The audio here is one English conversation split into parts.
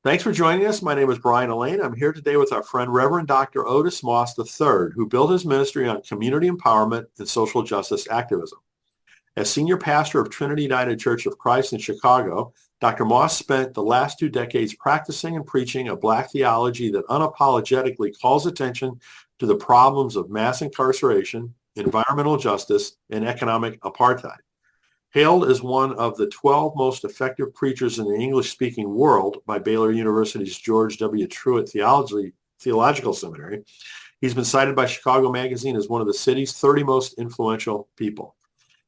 Thanks for joining us. My name is Brian Elaine. I'm here today with our friend Reverend Dr. Otis Moss III, who built his ministry on community empowerment and social justice activism. As senior pastor of Trinity United Church of Christ in Chicago, Dr. Moss spent the last 2 decades practicing and preaching a Black theology that unapologetically calls attention to the problems of mass incarceration, environmental justice, and economic apartheid. Hailed as one of the 12 most effective preachers in the English-speaking world by Baylor University's George W. Truett Theological Seminary, he's been cited by Chicago Magazine as one of the city's 30 most influential people.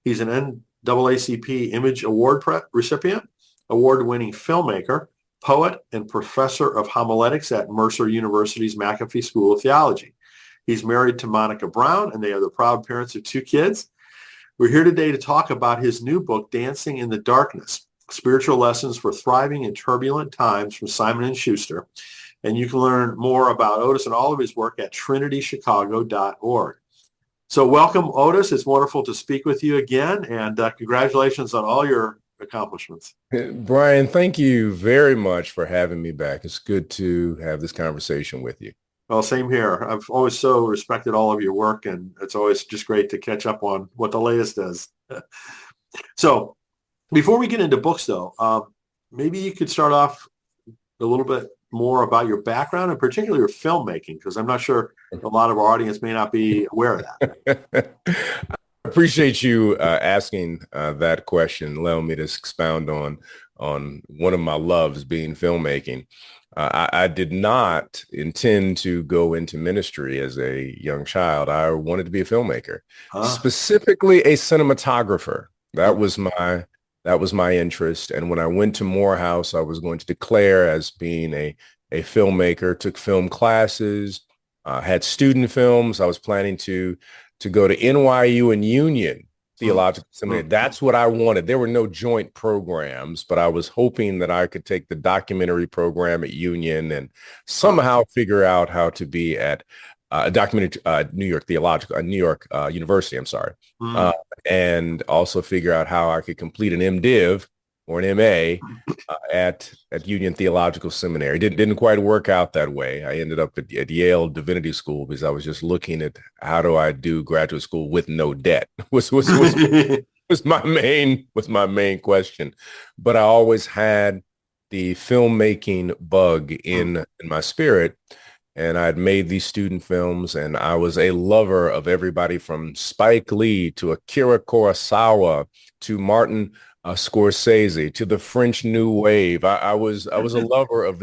He's an NAACP Image Award recipient, award-winning filmmaker, poet, and professor of homiletics at Mercer University's McAfee School of Theology. He's married to Monica Brown, and they are the proud parents of 2 kids. We're here today to talk about his new book, Dancing in the Darkness, Spiritual Lessons for Thriving in Turbulent Times from Simon & Schuster. And you can learn more about Otis and all of his work at trinitychicago.org. So welcome, Otis. It's wonderful to speak with you again, and congratulations on all your accomplishments. Brian, thank you very much for having me back. It's good to have this conversation with you. Well, same here. I've always so respected all of your work, and it's always just great to catch up on what the latest is. So before we get into books, though, maybe you could start off a little bit more about your background and particularly your filmmaking, because I'm not sure a lot of our audience may not be aware of that. I appreciate you asking that question, allowing me to expound on one of my loves being filmmaking. I did not intend to go into ministry as a young child. I wanted to be a filmmaker, specifically a cinematographer. That was my interest. And when I went to Morehouse, I was going to declare as being a filmmaker, took film classes, had student films. I was planning to go to NYU and Union Theological Seminary. That's what I wanted. There were no joint programs, but I was hoping that I could take the documentary program at Union and somehow figure out how to be at New York University. I'm sorry, and also figure out how I could complete an MDiv or an MA at Union Theological Seminary. Didn't quite work out that way. I ended up at Yale Divinity School because I was just looking at how do I do graduate school with no debt was my main question. But I always had the filmmaking bug in my spirit. And I had made these student films, and I was a lover of everybody from Spike Lee to Akira Kurosawa to Martin Scorsese to the French New Wave. I was a lover of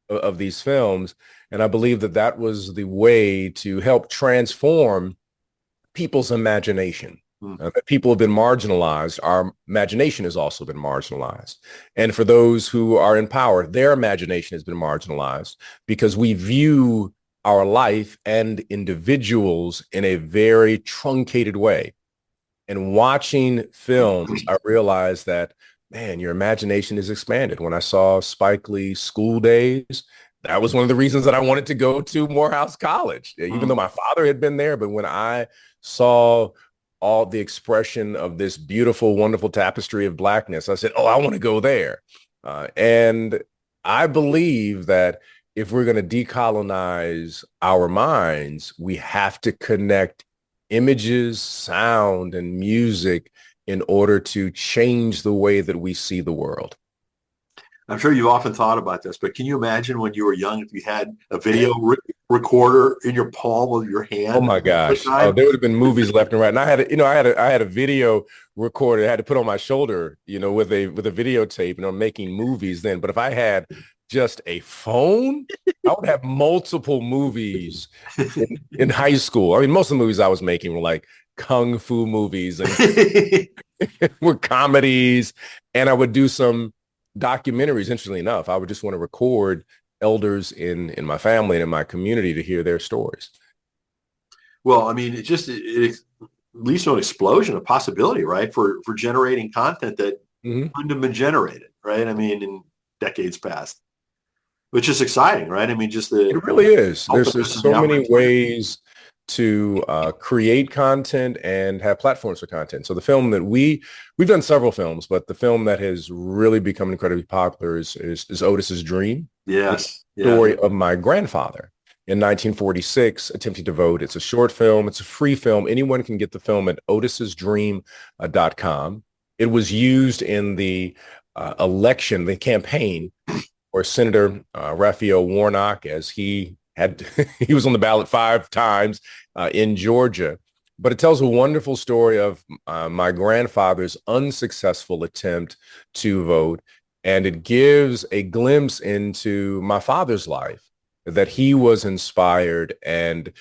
of these films, and I believe that was the way to help transform people's imagination. That people have been marginalized. Our imagination has also been marginalized. And for those who are in power, their imagination has been marginalized because we view our life and individuals in a very truncated way. And watching films, I realized that, man, your imagination is expanded. When I saw Spike Lee's School Days, that was one of the reasons that I wanted to go to Morehouse College, even though my father had been there. But when I saw all the expression of this beautiful, wonderful tapestry of Blackness, I said, oh, I want to go there. And I believe that if we're going to decolonize our minds, we have to connect images, sound, and music in order to change the way that we see the world. I'm sure you've often thought about this, but can you imagine when you were young if you had a video recorder in your palm of your hand? Oh my gosh! There would have been movies left and right. And I had a video recorder I had to put on my shoulder, with a videotape, and I'm making movies then. But if I had just a phone, I would have multiple movies in high school. I mean, most of the movies I was making were like kung fu movies and were comedies, and I would do some documentaries. Interestingly enough, I would just want to record elders in my family and in my community to hear their stories. Well, I mean, it leads to an explosion of possibility, right? For generating content that couldn't have been generated, right? I mean, in decades past, which is exciting, right? I mean, it really is. There's so many ways to create content and have platforms for content. So the film that we've done several films, but the film that has really become incredibly popular is Otis's Dream. Yes. The story of my grandfather in 1946 attempting to vote. It's a short film. It's a free film. Anyone can get the film at otisesdream.com. It was used in the election, the campaign for Senator Raphael Warnock, as he was on the ballot 5 times in Georgia. But it tells a wonderful story of my grandfather's unsuccessful attempt to vote. And it gives a glimpse into my father's life, that he was inspired and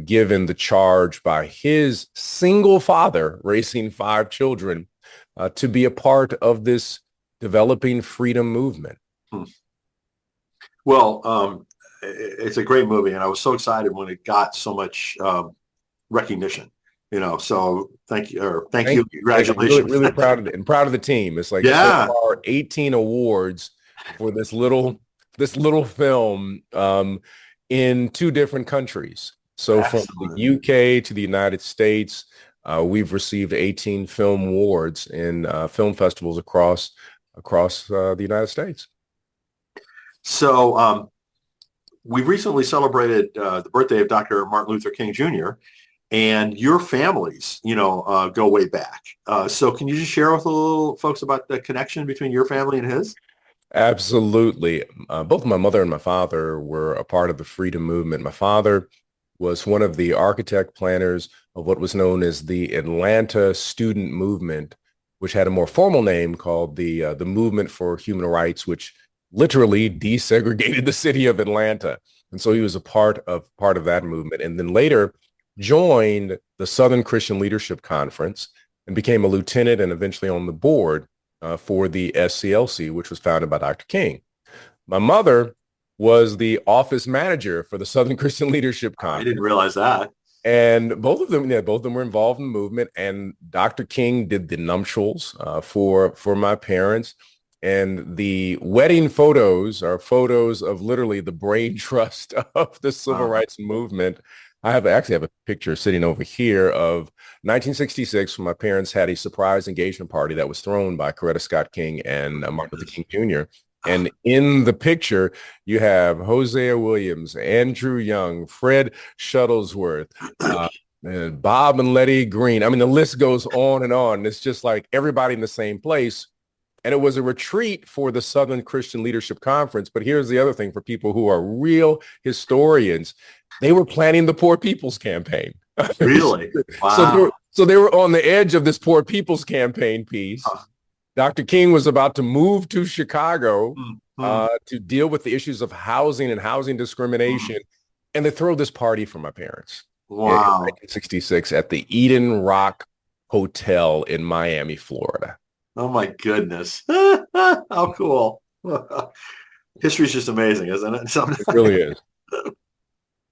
given the charge by his single father, raising 5 children, to be a part of this developing freedom movement. Well, it's a great movie, and I was so excited when it got so much recognition. So thank you. Congratulations. I'm really proud of it and proud of the team. It's like so far 18 awards for this little film in 2 different countries. So Excellent. From the UK to the United States, we've received 18 film awards in film festivals across the United States. So we've recently celebrated the birthday of Dr. Martin Luther King Jr., and your families, go way back. So can you just share with a little folks about the connection between your family and his? Absolutely. Both my mother and my father were a part of the freedom movement. My father was one of the architect planners of what was known as the Atlanta Student Movement, which had a more formal name called the Movement for Human Rights, which literally desegregated the city of Atlanta. And so he was a part of that movement, and then later joined the Southern Christian Leadership Conference and became a lieutenant and eventually on the board for the SCLC, which was founded by Dr. King. My mother was the office manager for the Southern Christian Leadership Conference. I didn't realize that. And both of them were involved in the movement. And Dr. King did the nuptials for my parents. And the wedding photos are photos of literally the brain trust of the civil rights movement. I actually have a picture sitting over here of 1966 when my parents had a surprise engagement party that was thrown by Coretta Scott King and Martin Luther King Jr. And in the picture, you have Hosea Williams, Andrew Young, Fred Shuttlesworth, Bob and Letty Green. I mean, the list goes on and on. It's just like everybody in the same place. And it was a retreat for the Southern Christian Leadership Conference. But here's the other thing for people who are real historians. They were planning the Poor People's Campaign. Really? Wow. So they were on the edge of this Poor People's Campaign piece. Dr. King was about to move to Chicago to deal with the issues of housing and housing discrimination. And they throw this party for my parents. Wow. In 1966 at the Eden Rock Hotel in Miami, Florida. Oh, my goodness. How cool. History's just amazing, isn't it? It really is.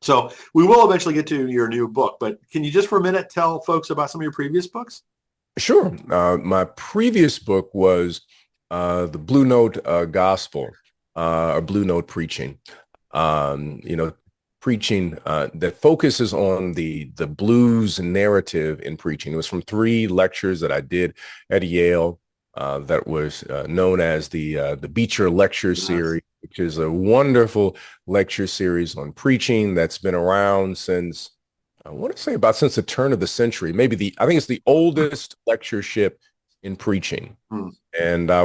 So we will eventually get to your new book, but can you just for a minute tell folks about some of your previous books? Sure. My previous book was the Blue Note Gospel, or Blue Note Preaching. Preaching that focuses on the blues narrative in preaching. It was from 3 lectures that I did at Yale that was known as the Beecher Lecture Series, which is a wonderful lecture series on preaching that's been around since, I want to say since the turn of the century. I think it's the oldest lectureship in preaching. And I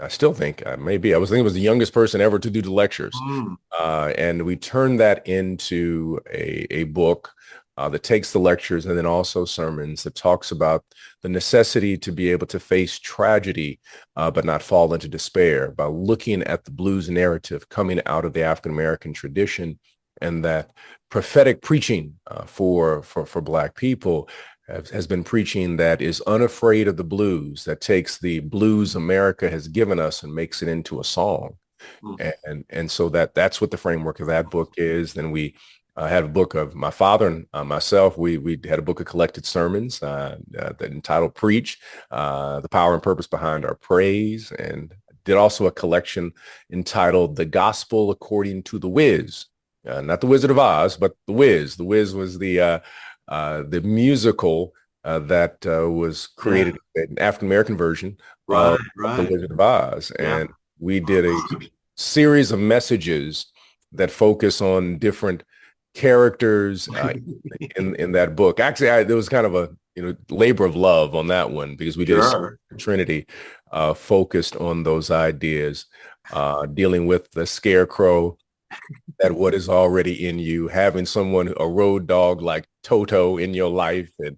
still think I was the youngest person ever to do the lectures. And we turned that into a book that takes the lectures and then also sermons that talks about the necessity to be able to face tragedy, but not fall into despair, by looking at the blues narrative coming out of the African-American tradition, and that prophetic preaching for Black people has been preaching that is unafraid of the blues, that takes the blues America has given us and makes it into a song. And so that's what the framework of that book is. Then we had a book of my father and myself. We had a book of collected sermons that entitled Preach, The Power and Purpose Behind Our Praise, and did also a collection entitled The Gospel According to the Wiz. not the Wizard of Oz, but the Wiz. The Wiz was the musical that was created, an African American version Right, of the right. Wizard of Oz, Yeah. and we did a series of messages that focus on different characters in that book. Actually, there was kind of a labor of love on that one because we did Sure. a Trinity focused on those ideas, dealing with the scarecrow, that what is already in you, having someone, a road dog like Toto in your life, and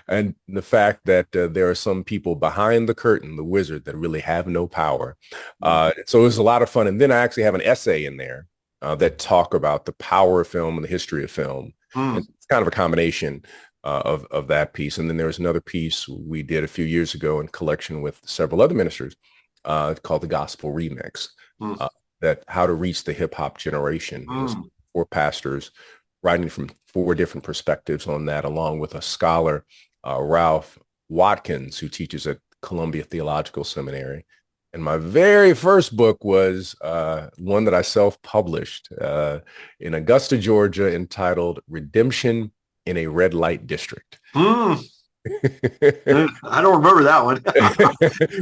and the fact that there are some people behind the curtain, the wizard, that really have no power. So it was a lot of fun. And then I actually have an essay in there that talk about the power of film and the history of film. Mm. And it's kind of a combination of that piece. And then there was another piece we did a few years ago in collection with several other ministers called the Gospel Remix. Mm. That how to reach the hip hop generation. It was 4 pastors writing from 4 different perspectives on that, along with a scholar, Ralph Watkins, who teaches at Columbia Theological Seminary. And my very first book was one that I self-published in Augusta, Georgia, entitled Redemption in a Red Light District. I don't remember that one.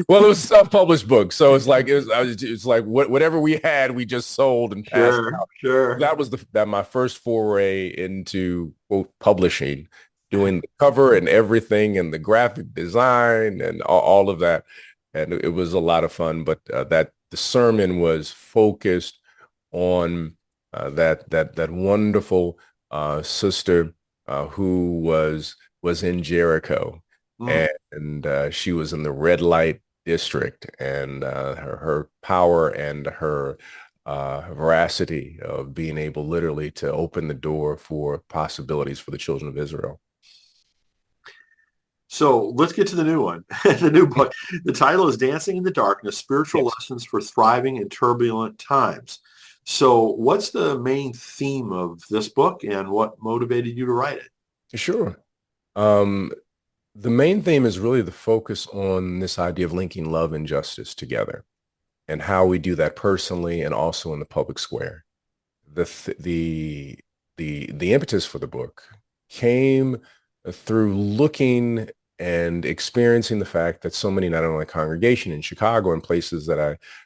Well, it was a self-published book, so it's like it's like whatever we had, we just sold and passed out. Sure. That was my first foray into quote publishing, doing the cover and everything, and the graphic design and all of that, and it was a lot of fun. But that the sermon was focused on that wonderful sister who was in Jericho, and she was in the red light district, and her power and her veracity of being able literally to open the door for possibilities for the children of Israel. So let's get to the new one, the new book. The title is Dancing in the Darkness, Spiritual Lessons for Thriving in Turbulent Times. So what's the main theme of this book, and what motivated you to write it? Sure. The main theme is really the focus on this idea of linking love and justice together, and how we do that personally and also in the public square. The impetus for the book came through looking and experiencing the fact that so many, not only congregation in Chicago and places that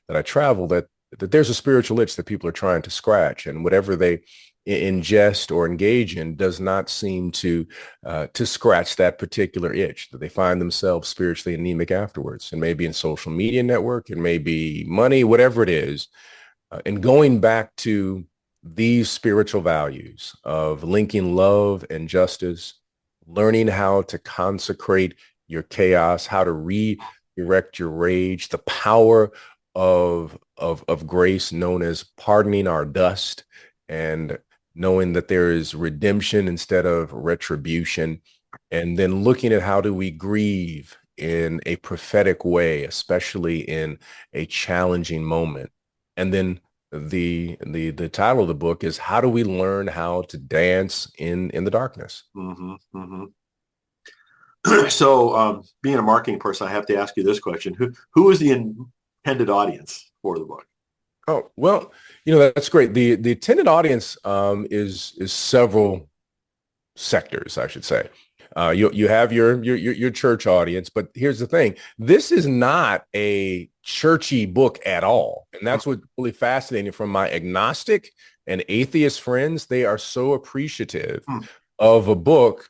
I travel, that there's a spiritual itch that people are trying to scratch, and whatever they ingest or engage in does not seem to scratch that particular itch, that they find themselves spiritually anemic afterwards. And maybe in social media network, it may be money, whatever it is. And going back to these spiritual values of linking love and justice, learning how to consecrate your chaos, how to redirect your rage, the power of grace known as pardoning our dust, and knowing that there is redemption instead of retribution, and then looking at how do we grieve in a prophetic way, especially in a challenging moment. And then the title of the book is How Do We Learn How to Dance in the Darkness? So being a marketing person, I have to ask you this question. Who is the intended audience for the book? Oh, well, that's great. The intended audience is several sectors, I should say. You have your church audience, but here's the thing. This is not a churchy book at all. And that's what's really fascinating from my agnostic and atheist friends. They are so appreciative of a book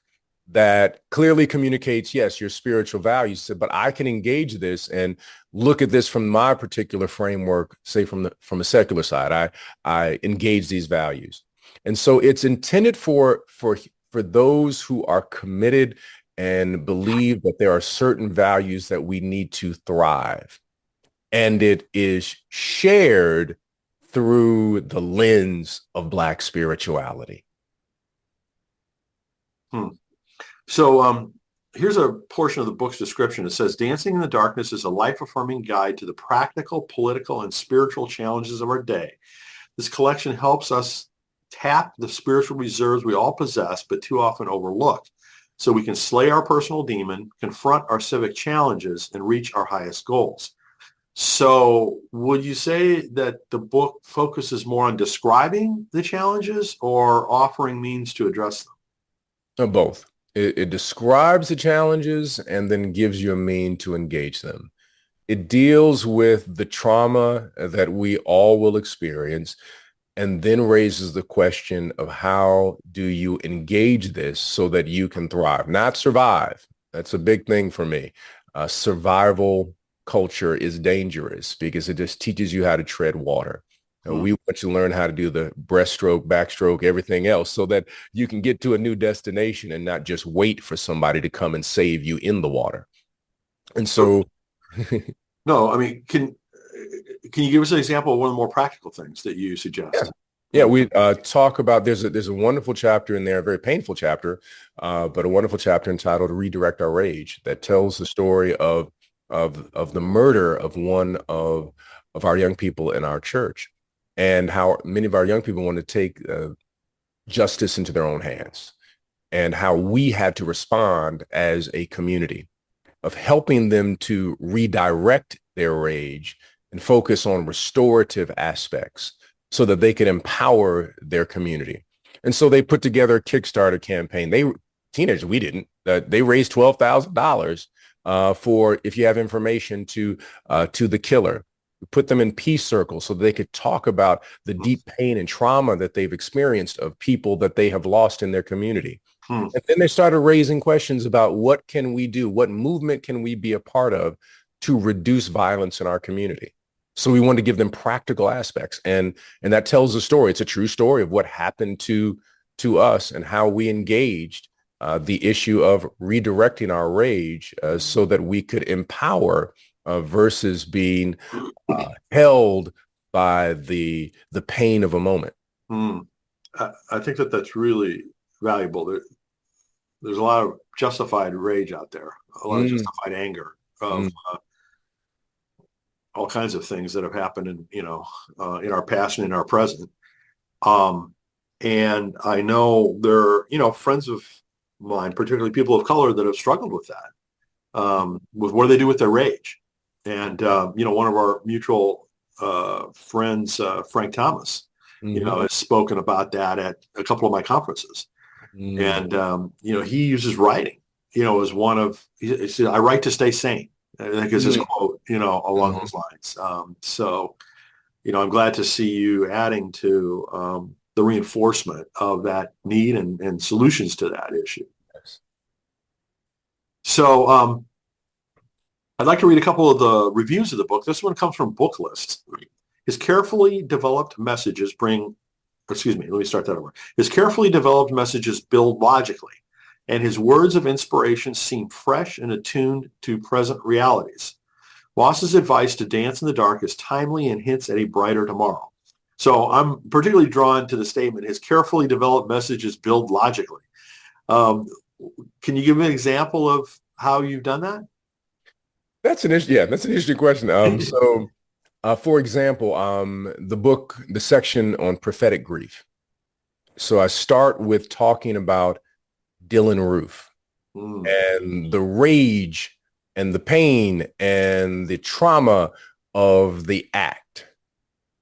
that clearly communicates, yes, your spiritual values, but I can engage this and look at this from my particular framework, say from a secular side. I engage these values. And so it's intended for those who are committed and believe that there are certain values that we need to thrive. And it is shared through the lens of Black spirituality. So here's a portion of the book's description. It says, Dancing in the Darkness is a life-affirming guide to the practical, political, and spiritual challenges of our day. This collection helps us tap the spiritual reserves we all possess, but too often overlook, so we can slay our personal demon, confront our civic challenges, and reach our highest goals. So would you say that the book focuses more on describing the challenges or offering means to address them? Both. It describes the challenges and then gives you a mean to engage them. It deals with the trauma that we all will experience and then raises the question of how do you engage this so that you can thrive, not survive. That's a big thing for me. Survival culture is dangerous because it just teaches you how to tread water. Hmm. We want you to learn how to do the breaststroke, backstroke, everything else so that you can get to a new destination and not just wait for somebody to come and save you in the water. And so No, I mean, can you give us an example of one of the more practical things that you yeah. suggest? Yeah, we talk about there's a wonderful chapter in there, a very painful chapter, but a wonderful chapter entitled "Redirect Our Rage" that tells the story of the murder of one of our young people in our church, and how many of our young people want to take justice into their own hands, and how we had to respond as a community of helping them to redirect their rage and focus on restorative aspects so that they could empower their community. And so they put together a Kickstarter campaign. Teenagers, we didn't. They raised $12,000 for if you have information to the killer. Put them in peace circles so they could talk about the deep pain and trauma that they've experienced of people that they have lost in their community. Hmm. And then they started raising questions about what can we do? What movement can we be a part of to reduce violence in our community? So we wanted to give them practical aspects. And that tells the story. It's a true story of what happened to us and how we engaged the issue of redirecting our rage so that we could empower versus being held by the pain of a moment. Hmm. I think that that's really valuable. There's a lot of justified rage out there, a lot of Mm, justified anger of mm, all kinds of things that have happened in our past and in our present. Um, and I know there are, friends of mine, particularly people of color, that have struggled with that, with what do they do with their rage. And, one of our mutual friends, Frank Thomas, mhm, has spoken about that at a couple of my conferences. mm, And, he uses writing, as one of, he said, I write to stay sane. I think is his mm, quote, along mhm. those lines. So, I'm glad to see you adding to the reinforcement of that need and solutions to that issue. Yes. So I'd like to read a couple of the reviews of the book. This one comes from Booklist. His carefully developed messages bring, excuse me, let me start that over. His carefully developed messages build logically, and his words of inspiration seem fresh and attuned to present realities. Moss's advice to dance in the dark is timely and hints at a brighter tomorrow. So I'm particularly drawn to the statement, his carefully developed messages build logically. Um, can you give me an example of how you've done that? That's an interesting question. For example, the book, the section on prophetic grief. So I start with talking about Dylan Roof Mm, and the rage and the pain and the trauma of the act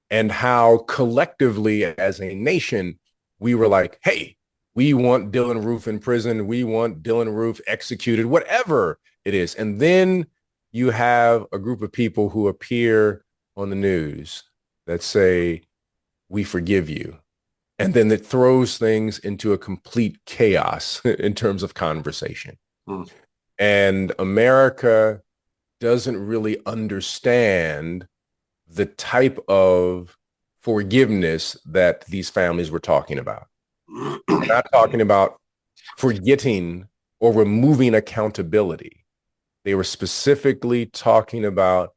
and how collectively as a nation, we were like, hey, we want Dylan Roof in prison. We want Dylan Roof executed, whatever it is. And then you have a group of people who appear on the news that say, we forgive you. And then it throws things into a complete chaos in terms of conversation. mm, And America doesn't really understand the type of forgiveness that these families were talking about. We're not talking about forgetting or removing accountability. They were specifically talking about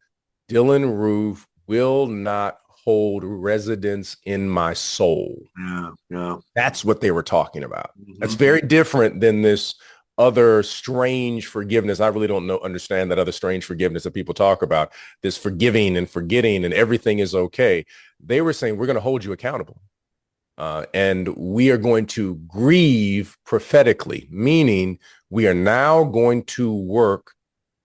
Dylan Roof will not hold residence in my soul. yeah, yeah. That's what they were talking about. That's Mhm. very different than this other strange forgiveness. I really don't understand that other strange forgiveness that people talk about, this forgiving and forgetting and everything is okay. They were saying, we're going to hold you accountable. And we are going to grieve prophetically, meaning we are now going to work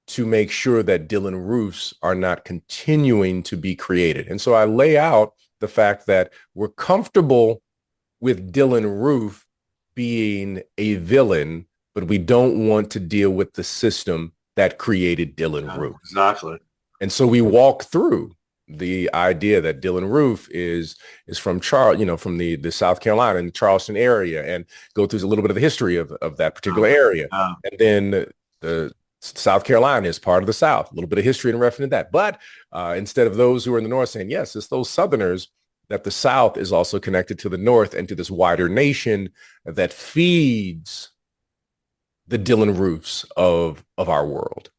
to make sure that Dylan roofs are not continuing to be created. And so I lay out the fact that we're comfortable with Dylan Roof being a villain, but we don't want to deal with the system that created Dylan Roof. Exactly. And so we walk through the idea that Dylan Roof is from from the South Carolina and Charleston area, and go through a little bit of the history of that particular area. And then the South Carolina is part of the South, a little bit of history and reference to that. But instead of those who are in the North saying, yes, it's those Southerners, that the South is also connected to the North and to this wider nation that feeds the Dylan Roofs of our world.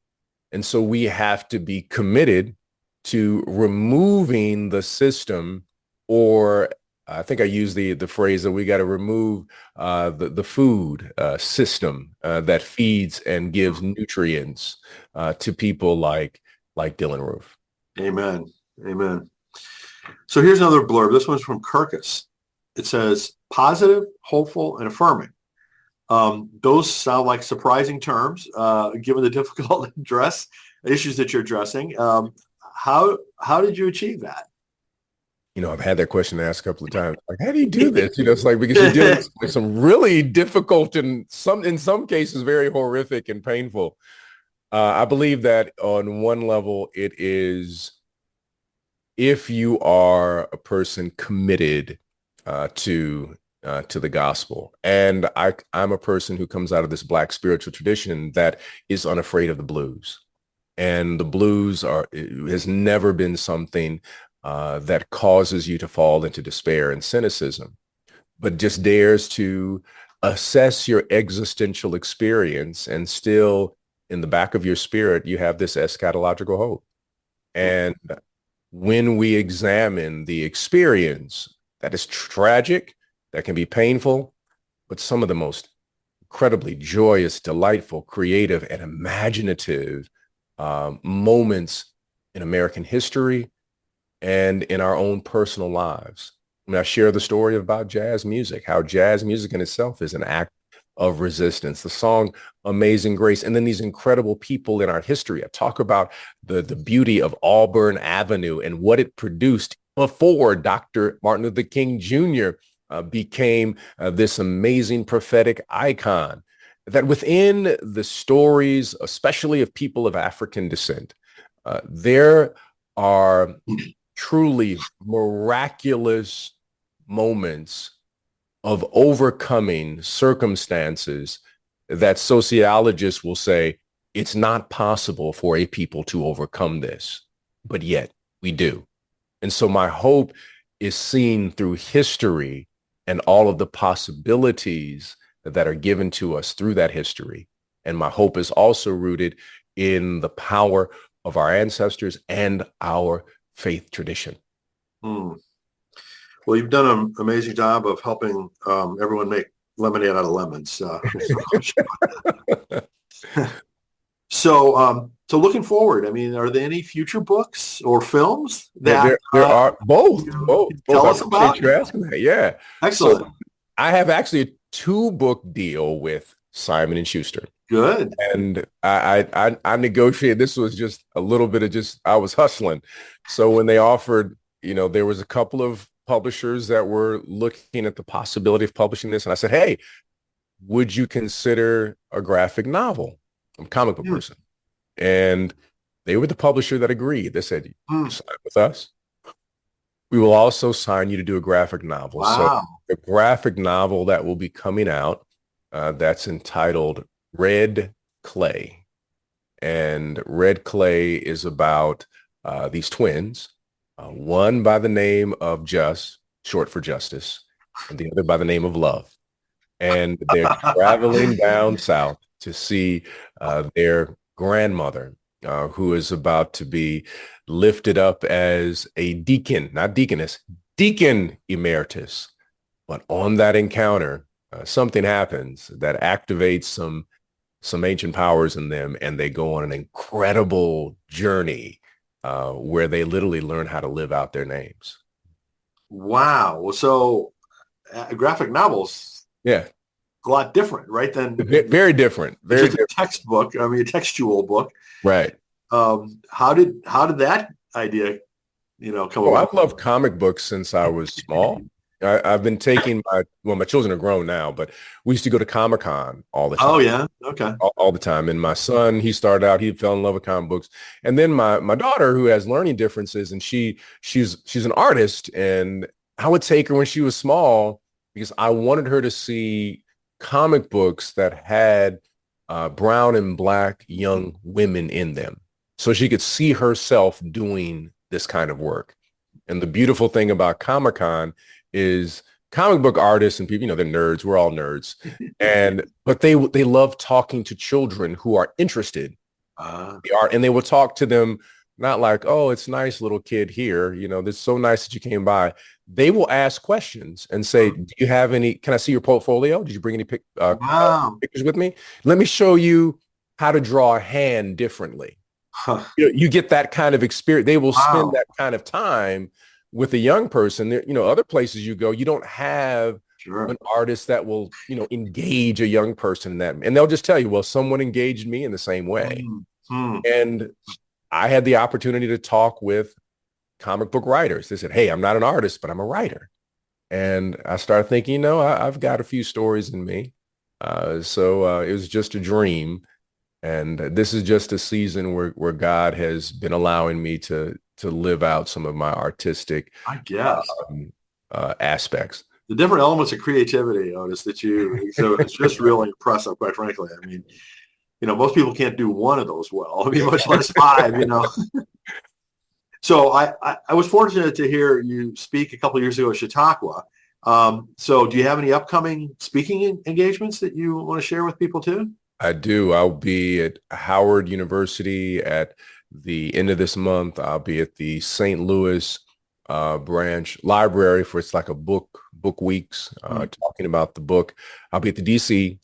And so we have to be committed to removing the system, or I think I use the phrase that we got to remove the food system that feeds and gives nutrients to people like Dylan Roof. Amen. Amen. So here's another blurb. This one's from Kirkus. It says, positive, hopeful, and affirming. Those sound like surprising terms, given the difficult issues that you're addressing. How did you achieve that? I've had that question asked a couple of times. Like, how do you do this? It's like, because you're dealing with some really difficult and in some cases very horrific and painful. I believe that on one level, it is, if you are a person committed to the gospel, and I'm a person who comes out of this Black spiritual tradition that is unafraid of the blues, and the blues has never been something that causes you to fall into despair and cynicism, but just dares to assess your existential experience, and still in the back of your spirit, you have this eschatological hope. And when we examine the experience that is tragic, that can be painful, but some of the most incredibly joyous, delightful, creative, and imaginative moments in American history and in our own personal lives. I mean, I share the story about jazz music, how jazz music in itself is an act of resistance. The song Amazing Grace, and then these incredible people in our history. I talk about the beauty of Auburn Avenue and what it produced before Dr. Martin Luther King Jr. Became this amazing prophetic icon. That within the stories, especially of people of African descent, there are truly miraculous moments of overcoming circumstances that sociologists will say it's not possible for a people to overcome this, but yet we do. And so my hope is seen through history and all of the possibilities that are given to us through that history. And my hope is also rooted in the power of our ancestors and our faith tradition. Well, you've done an amazing job of helping everyone make lemonade out of lemons. So looking forward, I mean, are there any future books or films that there are both? Tell us about. You're asking that. Yeah, excellent. So I have actually a 2-book deal with Simon and Schuster. Good. And I negotiated. This was just a little bit of I was hustling. So when they offered, there was a couple of publishers that were looking at the possibility of publishing this. And I said, hey, would you consider a graphic novel? I'm a comic book person. And they were the publisher that agreed. They said, you sign with us, we will also sign you to do a graphic novel. Wow. So the graphic novel that will be coming out, that's entitled Red Clay. And Red Clay is about these twins, one by the name of Just, short for Justice, and the other by the name of Love. And they're traveling down south to see their grandmother, who is about to be lifted up as a deacon, not deaconess, deacon emeritus. But on that encounter, something happens that activates some ancient powers in them, and they go on an incredible journey where they literally learn how to live out their names. Wow. So graphic novels. Yeah. a lot different, right? Than Very different. Very just a different. textbook. I mean, a textual book. Right. How did that idea, come Oh, about? I've loved comic books since I was small. I've been taking my children are grown now, but we used to go to Comic-Con all the Oh time. yeah, okay. All the time. And my son, he started out, he fell in love with comic books. And then my daughter, who has learning differences, and she's an artist, and I would take her when she was small because I wanted her to see comic books that had brown and black young women in them, so she could see herself doing this kind of work. And the beautiful thing about Comic-Con is comic book artists and people, they're nerds. We're all nerds. But they love talking to children who are interested in the art, and they will talk to them not like, oh, it's nice, little kid here. It's so nice that you came by. They will ask questions and say, do you have any, can I see your portfolio? Did you bring any Wow. pictures with me? Let me show you how to draw a hand differently. Huh. You get that kind of experience. They will spend Wow. that kind of time with a young person. There, other places you go, you don't have Sure. an artist that will, engage a young person in that. And they'll just tell you, well, someone engaged me in the same way. Mm. And I had the opportunity to talk with comic book writers. They said, hey, I'm not an artist, but I'm a writer. And I started thinking, I've got a few stories in me. So it was just a dream. And this is just a season where God has been allowing me to live out some of my artistic I guess aspects. the different elements of creativity, Otis, that you exhibit is just really impressive, quite frankly. I mean, most people can't do one of those well. I mean, much less five. So I was fortunate to hear you speak a couple of years ago at Chautauqua. So do you have any upcoming speaking engagements that you want to share with people too? I do. I'll be at Howard University at the end of this month. I'll be at the St. Louis branch library for it's like a book weeks talking about the book. I'll be at the DC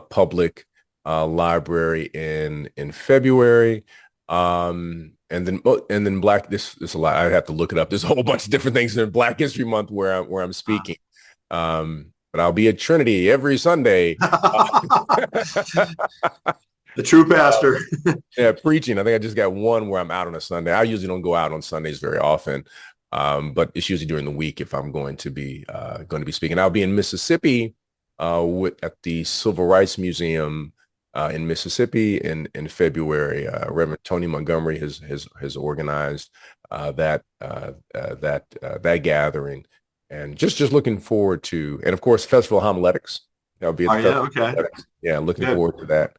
public library in February. And then Black, this is a lot. I have to look it up. There's a whole bunch of different things in Black History Month where I'm speaking. But I'll be at Trinity every Sunday. The true pastor. Yeah, preaching. I think I just got one where I'm out on a Sunday. I usually don't go out on Sundays very often, but it's usually during the week if I'm going to be speaking. I'll be in Mississippi at the Civil Rights Museum in Mississippi in February. Reverend Tony Montgomery has organized that gathering. And just looking forward to, and of course, Festival Homiletics. That'll be at the Okay. Homiletics. Yeah, looking Good. forward to that.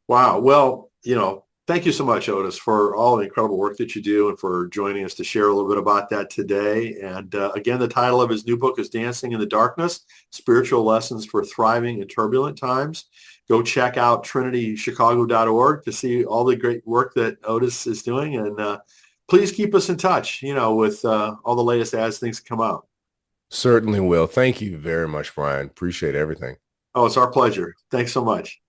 Wow. Well, thank you so much, Otis, for all the incredible work that you do and for joining us to share a little bit about that today. And again, the title of his new book is Dancing in the Darkness, Spiritual Lessons for Thriving in Turbulent Times. Go check out trinitychicago.org to see all the great work that Otis is doing. And please keep us in touch, with all the latest as things come out. Certainly will. Thank you very much, Brian. Appreciate everything. Oh, it's our pleasure. Thanks so much.